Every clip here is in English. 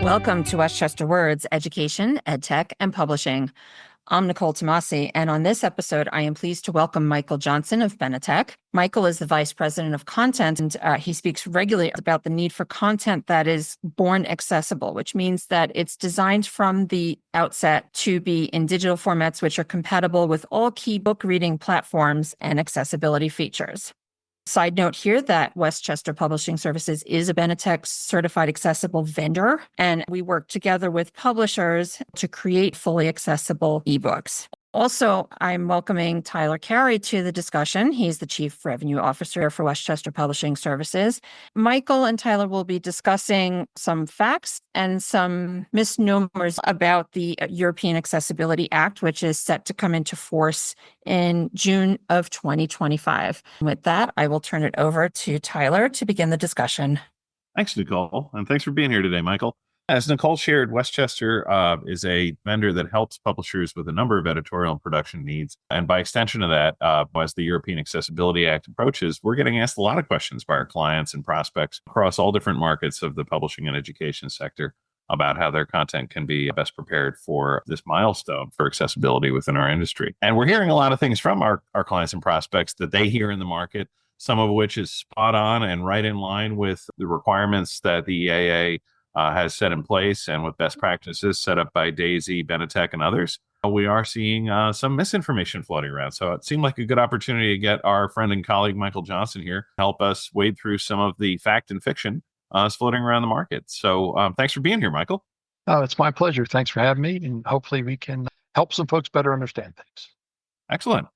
Welcome to Westchester Words, Education, EdTech, and Publishing. I'm Nicole Tomasi, and on this episode, I am pleased to welcome Michael Johnson of Benetech. Michael is the Vice President of Content, and he speaks regularly about the need for content that is born accessible, which means that it's designed from the outset to be in digital formats which are compatible with all key book reading platforms and accessibility features. Side note here that Westchester Publishing Services is a Benetech certified accessible vendor, and we work together with publishers to create fully accessible ebooks. Also, I'm welcoming Tyler Carey to the discussion. He's the Chief Revenue Officer for Westchester Publishing Services. Michael and Tyler will be discussing some facts and some misnomers about the European Accessibility Act, which is set to come into force in June of 2025. With that, I will turn it over to Tyler to begin the discussion. Thanks, Nicole, and thanks for being here today, Michael. As Nicole shared, Westchester is a vendor that helps publishers with a number of editorial and production needs. And by extension of that, as the European Accessibility Act approaches, we're getting asked a lot of questions by our clients and prospects across all different markets of the publishing and education sector about how their content can be best prepared for this milestone for accessibility within our industry. And we're hearing a lot of things from our clients and prospects that they hear in the market, some of which is spot on and right in line with the requirements that the EAA has set in place and with best practices set up by Daisy, Benetech, and others. We are seeing some misinformation floating around. So it seemed like a good opportunity to get our friend and colleague Michael Johnson here help us wade through some of the fact and fiction floating around the market. So thanks for being here, Michael. Oh, it's my pleasure. Thanks for having me. And hopefully we can help some folks better understand things. Excellent.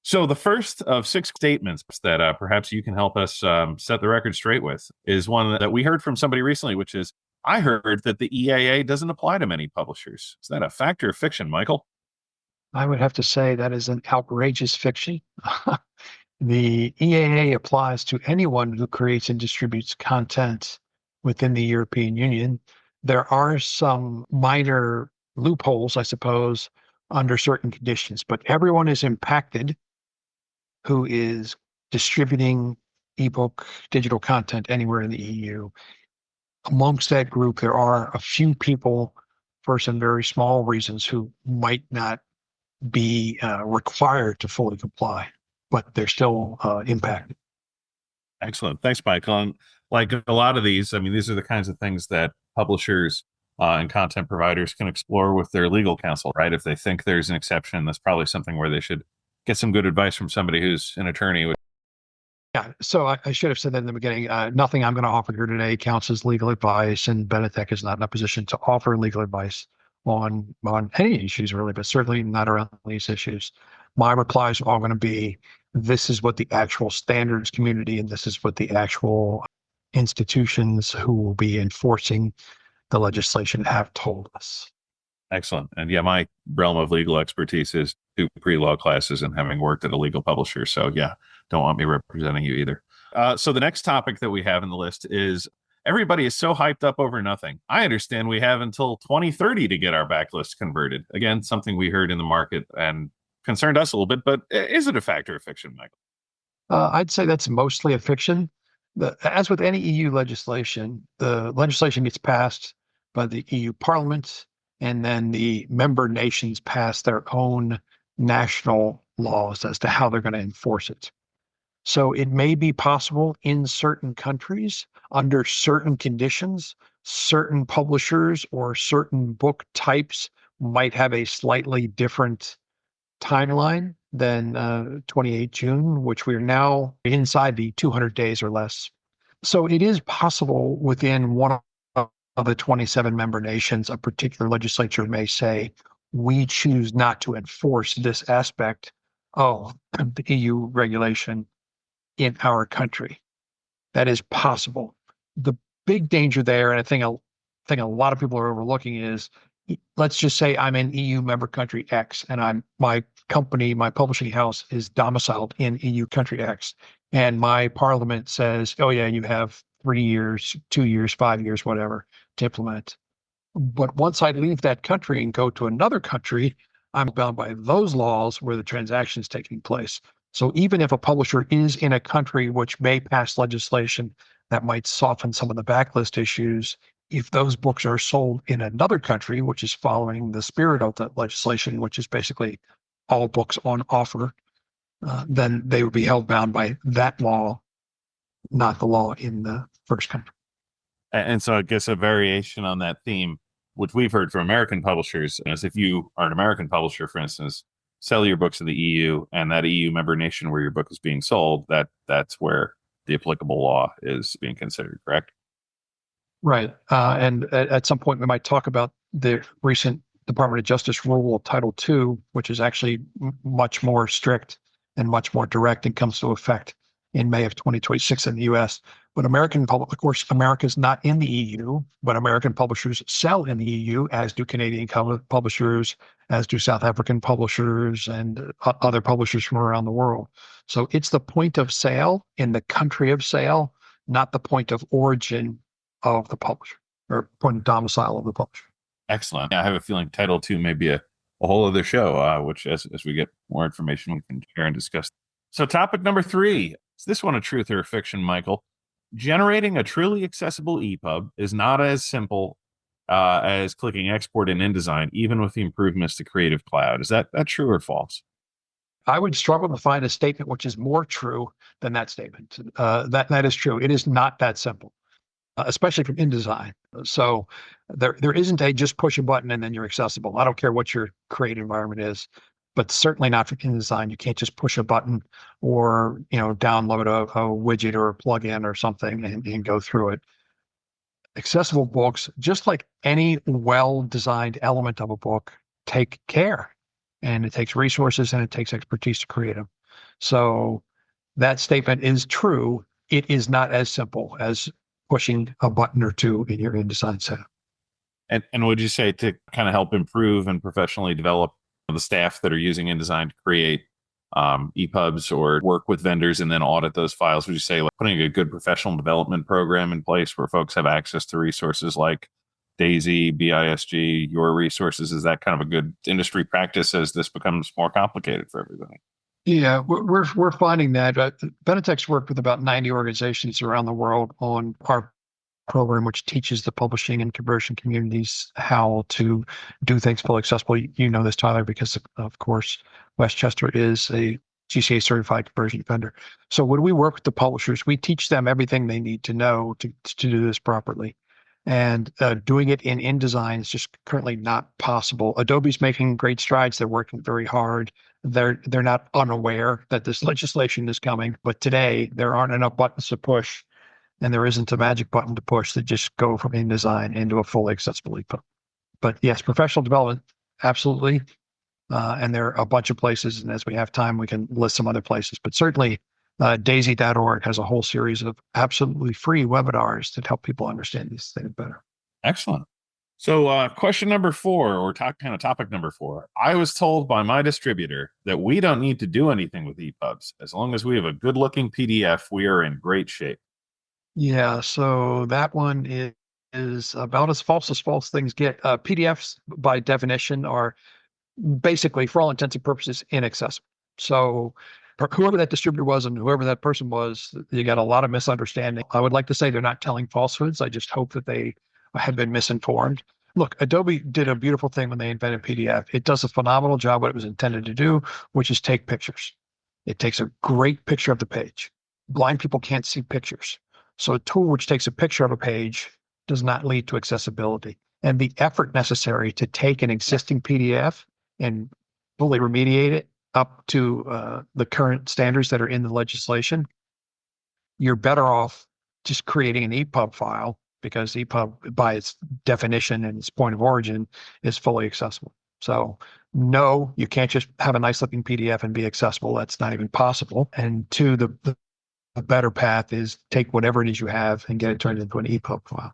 So the first of 6 statements that perhaps you can help us set the record straight with is one that we heard from somebody recently, which is, I heard that the EAA doesn't apply to many publishers. Is that a fact or fiction, Michael? I would have to say that is an outrageous fiction. The EAA applies to anyone who creates and distributes content within the European Union. There are some minor loopholes, I suppose, under certain conditions, but everyone is impacted who is distributing ebook digital content anywhere in the EU. Amongst that group, there are a few people for some very small reasons who might not be required to fully comply, but they're still impacted. Excellent. Thanks, Michael. And like a lot of these, I mean, these are the kinds of things that publishers and content providers can explore with their legal counsel, right? If they think there's an exception, that's probably something where they should get some good advice from somebody who's an attorney. Yeah, so I should have said that in the beginning. Nothing I'm going to offer here today counts as legal advice, and Benetech is not in a position to offer legal advice on any issues really, but certainly not around these issues. My replies are all going to be, this is what the actual standards community and this is what the actual institutions who will be enforcing the legislation have told us. Excellent. And yeah, my realm of legal expertise is 2 pre-law classes and having worked at a legal publisher. So yeah, don't want me representing you either. So the next topic that we have in the list is everybody is so hyped up over nothing. I understand we have until 2030 to get our backlist converted. Again, something we heard in the market and concerned us a little bit, but is it a fact or a fiction, Michael? I'd say that's mostly a fiction. As with any EU legislation, the legislation gets passed by the EU Parliament, and then the member nations pass their own national laws as to how they're going to enforce it. So it may be possible in certain countries, under certain conditions, certain publishers or certain book types might have a slightly different timeline than 28 June, which we are now inside the 200 days or less. So it is possible within one of the 27 member nations, a particular legislature may say, we choose not to enforce this aspect of the EU regulation in our country. That is possible. The big danger there, and I think a lot of people are overlooking, is let's just say I'm in EU member country X, and my company, my publishing house is domiciled in EU country X, and my parliament says, oh yeah, you have 3 years, 2 years, 5 years, whatever, to implement. But once I leave that country and go to another country, I'm bound by those laws where the transaction is taking place. So even if a publisher is in a country which may pass legislation that might soften some of the backlist issues, If those books are sold in another country, which is following the spirit of the legislation, which is basically all books on offer, then they would be held bound by that law, not the law in the first country. And so I guess a variation on that theme, which we've heard from American publishers, is if you are an American publisher, for instance, sell your books in the EU, and that EU member nation where your book is being sold, that's where the applicable law is being considered, correct? Right. And at some point, we might talk about the recent Department of Justice rule of Title II, which is actually much more strict and much more direct and comes to effect in May of 2026 in the US. But of course, America's not in the EU, but American publishers sell in the EU, as do Canadian publishers, as do South African publishers and other publishers from around the world. So it's the point of sale in the country of sale, not the point of origin of the publisher or point of domicile of the publisher. Excellent. I have a feeling Title II may be a whole other show, which as we get more information, we can share and discuss. So topic number 3, is this one a truth or a fiction, Michael? Generating a truly accessible EPUB is not as simple as clicking export in InDesign, even with the improvements to Creative Cloud. Is that true or false? I would struggle to find a statement which is more true than that statement. That is true. It is not that simple, especially from InDesign. So there isn't a just push a button and then you're accessible. I don't care what your creative environment is, but certainly not for InDesign. You can't just push a button or download a widget or a plugin or something and go through it. Accessible books, just like any well-designed element of a book, take care, and it takes resources and it takes expertise to create them. So that statement is true. It is not as simple as pushing a button or two in your InDesign setup. And would you say to kind of help improve and professionally develop the staff that are using InDesign to create EPUBs or work with vendors and then audit those files, would you say like putting a good professional development program in place where folks have access to resources like Daisy, BISG, your resources, is that kind of a good industry practice as this becomes more complicated for everybody? Yeah, we're finding that. Benetech's worked with about 90 organizations around the world on our program, which teaches the publishing and conversion communities how to do things fully accessible. You know this, Tyler, because of course, Westchester is a GCA certified conversion vendor. So when we work with the publishers, we teach them everything they need to know to do this properly. And doing it in InDesign is just currently not possible. Adobe's making great strides. They're working very hard. They're not unaware that this legislation is coming, but today there aren't enough buttons to push, and there isn't a magic button to push that just go from InDesign into a fully accessible EPUB. But yes, professional development, absolutely. And there are a bunch of places, and as we have time, we can list some other places. But certainly, daisy.org has a whole series of absolutely free webinars that help people understand these things better. Excellent. So question number 4, or topic number 4, I was told by my distributor that we don't need to do anything with EPUBs. As long as we have a good looking PDF, we are in great shape. Yeah, so that one is about as false things get. PDFs, by definition, are basically, for all intents and purposes, inaccessible. So whoever that distributor was and whoever that person was, you got a lot of misunderstanding. I would like to say they're not telling falsehoods. I just hope that they have been misinformed. Look, Adobe did a beautiful thing when they invented PDF. It does a phenomenal job what it was intended to do, which is take pictures. It takes a great picture of the page. Blind people can't see pictures. So a tool which takes a picture of a page does not lead to accessibility. And the effort necessary to take an existing PDF and fully remediate it up to the current standards that are in the legislation, you're better off just creating an EPUB file, because EPUB, by its definition and its point of origin, is fully accessible. So no, you can't just have a nice looking PDF and be accessible. That's not even possible. And 2, the better path is take whatever it is you have and get it turned into an EPUB file.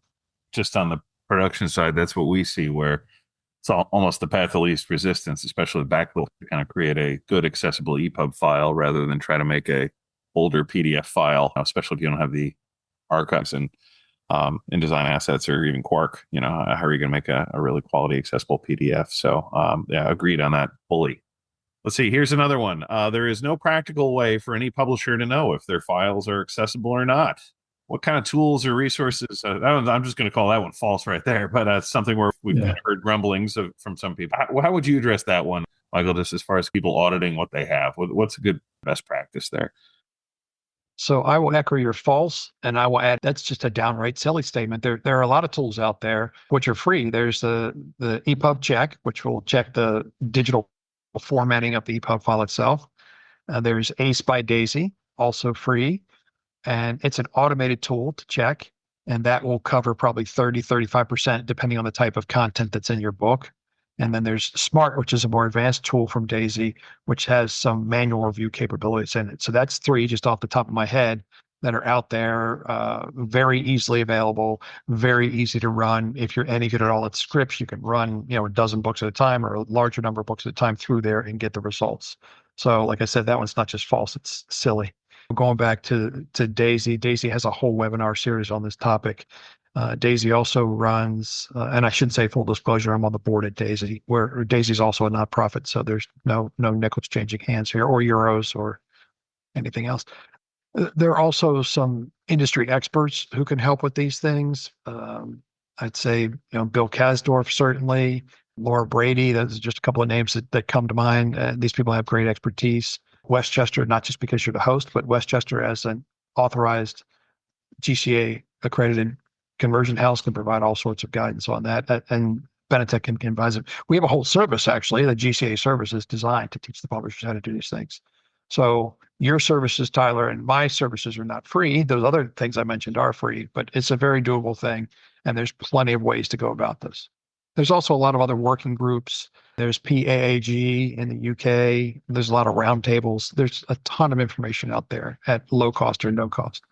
Just on the production side, that's what we see, where it's almost the path of least resistance, especially backlit, to kind of create a good accessible EPUB file rather than try to make a older PDF file, especially if you don't have the archives and InDesign assets or even Quark. How are you going to make a really quality accessible PDF? So yeah, agreed on that fully. Let's see, here's another one. There is no practical way for any publisher to know if their files are accessible or not. what kind of tools or resources? I'm just going to call that one false right there, but that's something where we've kind of heard rumblings from some people. How would you address that one, Michael, just as far as people auditing what they have? What's a good best practice there? So I will echo your false, and I will add that's just a downright silly statement. There are a lot of tools out there which are free. There's the EPUB check, which will check the digital formatting of the EPUB file itself. There's Ace by Daisy, also free, and it's an automated tool to check, and that will cover probably 35% depending on the type of content that's in your book. And then there's Smart, which is a more advanced tool from Daisy, which has some manual review capabilities in it. So that's three just off the top of my head that are out there, very easily available, very easy to run. If you're any good at all at scripts, you can run, a dozen books at a time or a larger number of books at a time through there and get the results. So like I said, that one's not just false, it's silly. Going back to Daisy, Daisy has a whole webinar series on this topic. Daisy also runs, and I should say full disclosure, I'm on the board at Daisy, where Daisy is also a nonprofit, so there's no nickels changing hands here or euros or anything else. There are also some industry experts who can help with these things. I'd say, Bill Kasdorf, certainly, Laura Brady, those are just a couple of names that come to mind. These people have great expertise. Westchester, not just because you're the host, but Westchester as an authorized GCA accredited conversion house can provide all sorts of guidance on that. And Benetech can advise it. We have a whole service, actually. The GCA service is designed to teach the publishers how to do these things. So your services, Tyler, and my services are not free. Those other things I mentioned are free, but it's a very doable thing. And there's plenty of ways to go about this. There's also a lot of other working groups. There's PAAG in the UK. There's a lot of roundtables. There's a ton of information out there at low cost or no cost.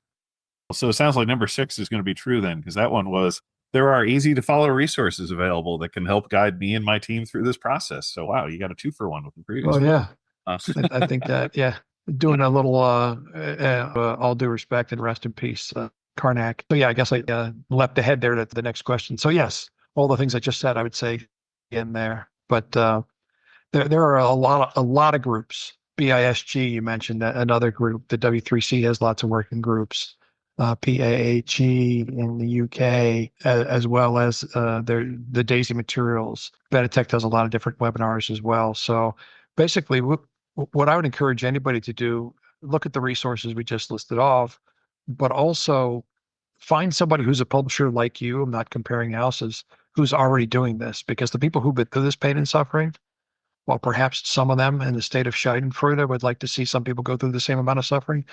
So it sounds like number 6 is going to be true then, because that one was, there are easy to follow resources available that can help guide me and my team through this process. So, wow, you got a 2-for-1 with the previous one. Yeah. I think that, doing a little, all due respect and rest in peace, Karnak. So yeah, I guess I leapt ahead there to the next question. So yes, all the things I just said, I would say in there, but there are a lot of groups. BISG, you mentioned that, another group. The W3C has lots of working groups. PAAG in the UK, as well as the Daisy materials. Benetech does a lot of different webinars as well. So basically, what I would encourage anybody to do, look at the resources we just listed off, but also find somebody who's a publisher like you. I'm not comparing houses, who's already doing this, because the people who've been through this pain and suffering, while perhaps some of them in the state of Schadenfreude would like to see some people go through the same amount of suffering,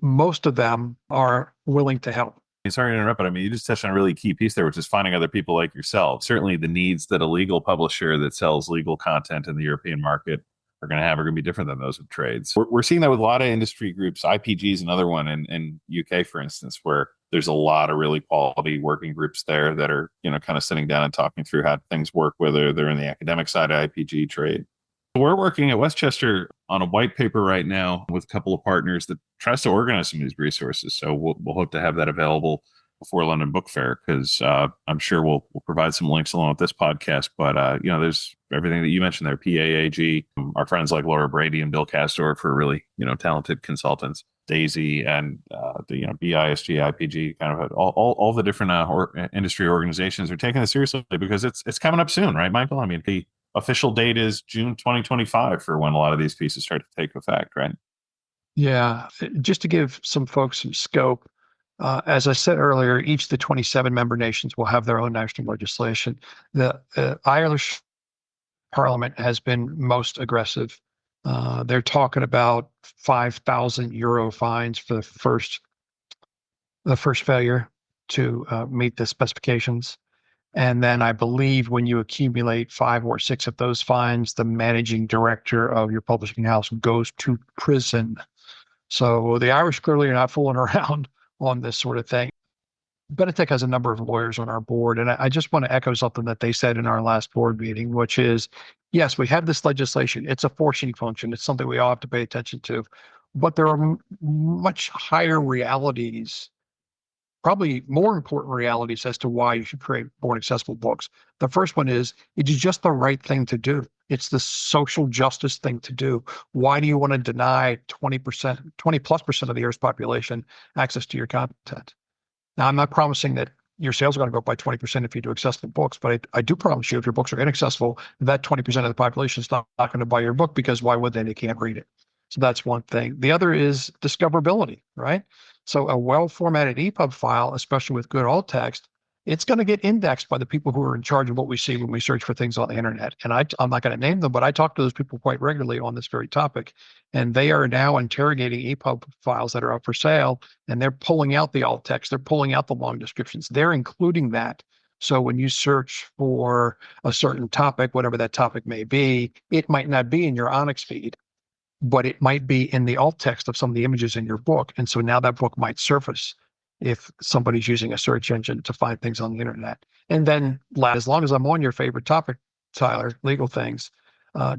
most of them are willing to help. Sorry to interrupt, but I mean, you just touched on a really key piece there, which is finding other people like yourself. Certainly the needs that a legal publisher that sells legal content in the European market are going to be different than those of trades. We're seeing that with a lot of industry groups. IPG is another one in UK, for instance, where there's a lot of really quality working groups there that are, kind of sitting down and talking through how things work, whether they're in the academic side of IPG trade. We're working at Westchester on a white paper right now with a couple of partners that tries to organize some of these resources. So we'll hope to have that available before London Book Fair, because I'm sure we'll provide some links along with this podcast. But there's everything that you mentioned there. PAAG, our friends like Laura Brady and Bill Castor are really talented consultants. Daisy and BISG, IPG, kind of all the different industry organizations are taking this seriously, because it's coming up soon, right, Michael? I mean, the official date is June 2025 for when a lot of these pieces start to take effect, right? Yeah, just to give some folks some scope, as I said earlier, each of the 27 member nations will have their own national legislation. The Irish Parliament has been most aggressive. They're talking about €5,000 fines for the first failure to meet the specifications. And then I believe when you accumulate 5 or 6 of those fines, the managing director of your publishing house goes to prison. So the Irish clearly are not fooling around on this sort of thing. Benetech has a number of lawyers on our board, and I just want to echo something that they said in our last board meeting, which is, yes, we have this legislation. It's a forcing function. It's something we all have to pay attention to. But there are much higher realities, probably more important realities, as to why you should create more accessible books. The first one is, it is just the right thing to do. It's the social justice thing to do. Why do you want to deny 20+% of the Earth's population access to your content? Now, I'm not promising that your sales are going to go up by 20% if you do accessible books, but I do promise you if your books are inaccessible, that 20% of the population is not going to buy your book because why would they? They can't read it. So that's one thing. The other is discoverability, right? So a well-formatted EPUB file, especially with good alt text, it's going to get indexed by the people who are in charge of what we see when we search for things on the internet. And I'm not going to name them, but I talk to those people quite regularly on this very topic. And they are now interrogating EPUB files that are up for sale, and they're pulling out the alt text. They're pulling out the long descriptions. They're including that. So when you search for a certain topic, whatever that topic may be, it might not be in your Onyx feed, but it might be in the alt text of some of the images in your book. And so now that book might surface if somebody's using a search engine to find things on the internet. And then as long as I'm on your favorite topic, Tyler, legal things,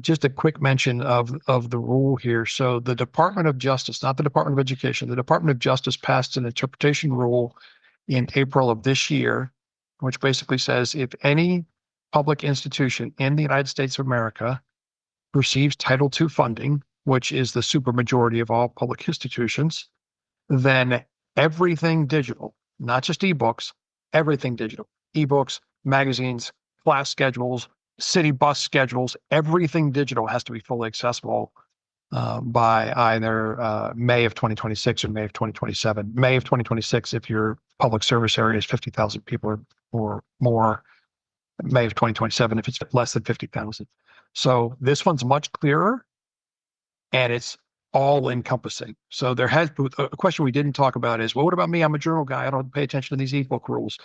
just a quick mention of the rule here. So the Department of Justice, not the Department of Education, the Department of Justice passed an interpretation rule in April of this year, which basically says if any public institution in the United States of America receives Title II funding, which is the supermajority of all public institutions, then everything digital, not just ebooks, everything digital, ebooks, magazines, class schedules, city bus schedules, everything digital has to be fully accessible by either May of 2026 or May of 2027. May of 2026 if your public service area is 50,000 people or more. May of 2027 if it's less than 50,000. So this one's much clearer, and it's all encompassing. So there has a question we didn't talk about is, well, what about me? I'm a journal guy. I don't pay attention to these ebook rules.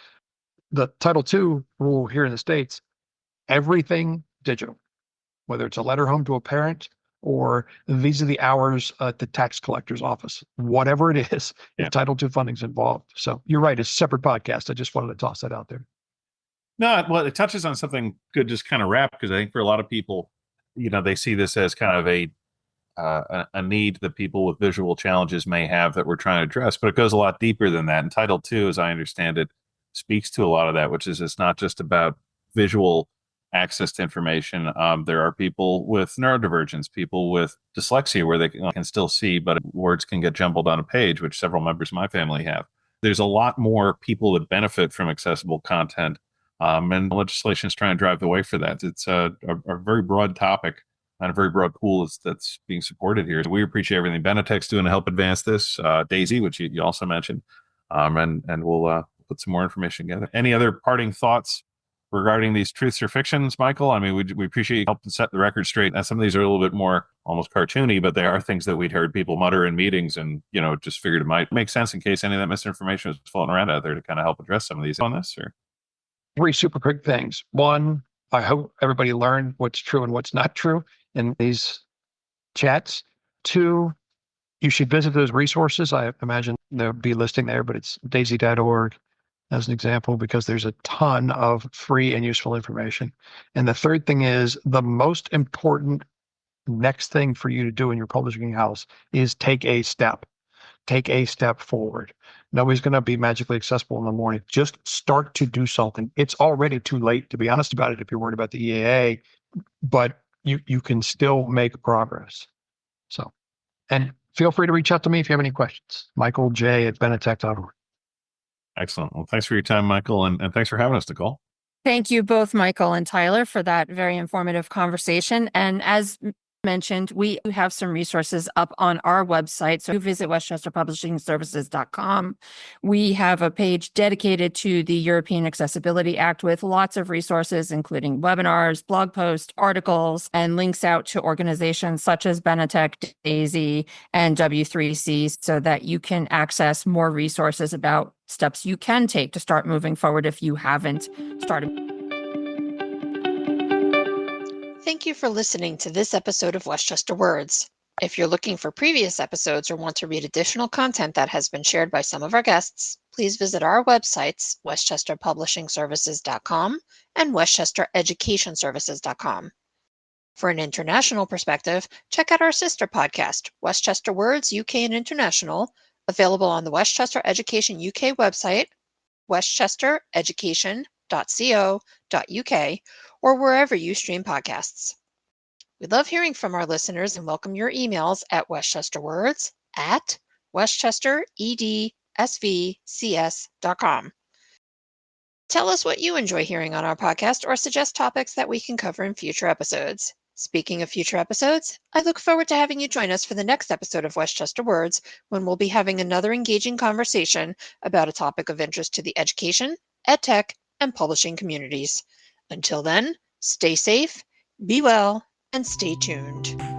The Title II rule here in the States, everything digital, whether it's a letter home to a parent or these are the hours at the tax collector's office, whatever it is, if Title II funding's involved. So you're right. It's a separate podcast. I just wanted to toss that out there. No, well, it touches on something good, just kind of wrap, because I think for a lot of people, they see this as kind of a need that people with visual challenges may have that we're trying to address, but it goes a lot deeper than that. And Title II, as I understand it, speaks to a lot of that, which is it's not just about visual access to information. There are people with neurodivergence, people with dyslexia, where they can still see, but words can get jumbled on a page, which several members of my family have. There's a lot more people that benefit from accessible content, and legislation is trying to drive the way for that. It's a very broad topic and a very broad pool that's being supported here. So we appreciate everything Benetech's doing to help advance this. Daisy, which you also mentioned, and we'll put some more information together. Any other parting thoughts regarding these truths or fictions, Michael? I mean, we appreciate you helping set the record straight. And some of these are a little bit more almost cartoony, but they are things that we'd heard people mutter in meetings, and just figured it might make sense in case any of that misinformation was floating around out there to kind of help address some of these on this. Or 3 super quick things. 1, I hope everybody learned what's true and what's not true in these chats. 2, you should visit those resources. I imagine there'll be a listing there, but it's daisy.org as an example, because there's a ton of free and useful information. And the third thing is the most important next thing for you to do in your publishing house is take a step. Take a step forward. Nobody's going to be magically accessible in the morning. Just start to do something. It's already too late, to be honest about it, if you're worried about the EAA, but you can still make progress. So, and feel free to reach out to me if you have any questions. Michael J at benetech.org. Excellent. Well, thanks for your time, Michael, and thanks for having us, Nicole. Thank you both, Michael and Tyler, for that very informative conversation. And as mentioned, we have some resources up on our website. So visit westchesterpublishingservices.com. We have a page dedicated to the European Accessibility Act with lots of resources, including webinars, blog posts, articles, and links out to organizations such as Benetech, Daisy, and W3C, so that you can access more resources about steps you can take to start moving forward if you haven't started. Thank you for listening to this episode of Westchester Words. If you're looking for previous episodes or want to read additional content that has been shared by some of our guests, please visit our websites, westchesterpublishingservices.com and westchestereducationservices.com. For an international perspective, check out our sister podcast, Westchester Words UK and International, available on the Westchester Education UK website, westchestereducation.co.uk, or wherever you stream podcasts. We love hearing from our listeners and welcome your emails at westchesterwords@westchestered.org. svcs.com. Tell us what you enjoy hearing on our podcast or suggest topics that we can cover in future episodes. Speaking of future episodes, I look forward to having you join us for the next episode of Westchester Words, when we'll be having another engaging conversation about a topic of interest to the education, edtech, and publishing communities. Until then, stay safe, be well, and stay tuned.